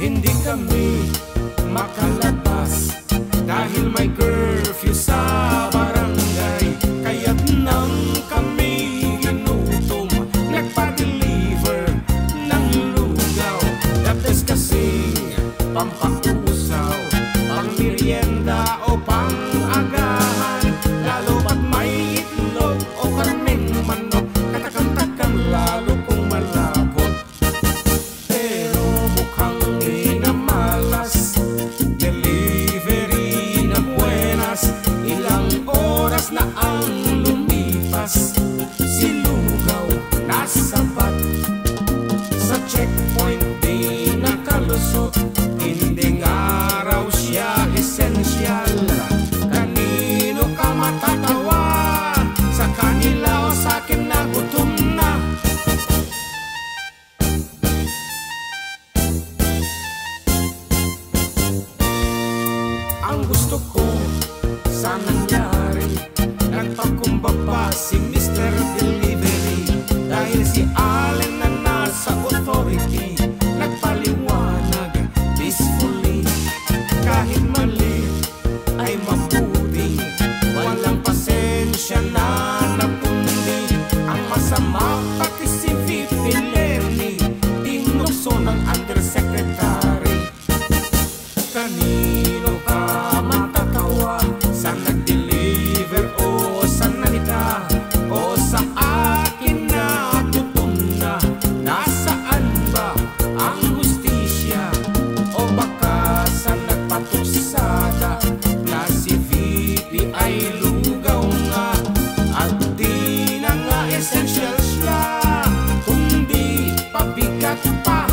Hindi kami makalabas dahil may curfew sa barangay. Kaya't nang kami ginutom, nagpa-deliver ng lugaw. Dapat kasing pampakusaw, pang-merienda o pang-agahan, lalo pat may itlog o karneng manok, katakang-takang lalo kung malapot. Pero mukhang di na malas, delivery na buenas, ilang oras na ang lumipas, si Lugaw nasapat sa checkpoint di nakalusot. Hindi nga raw siya esensyal, kanino ka matatawa, sa kanila o sa'kin na gutom na. Ang gusto ko sa nangyari, nagpakumbaba pa si Mr. Delivery, dahil si Allen na nasa authority nagpaliwanag peacefully. Kahit mali ay mabuti, walang pasensya na napundi. Ang masama pati si VP Lenny, tinukso ng undersecretary. Kanino ka matatawa, sa nag-deliver o sa nanita, o sa akin na tutum na? Nasaan ba ang hustisya, o baka sa nagpatuksada na si VP ay lugaw nga, at di na nga essential siya, kundi pabigat pa.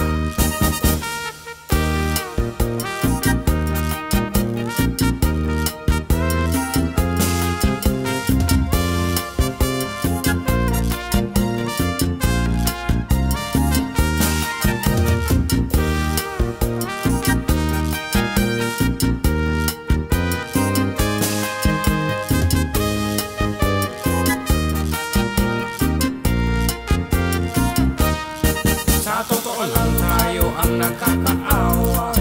Sa totoo lang tayo ang nakakaawa,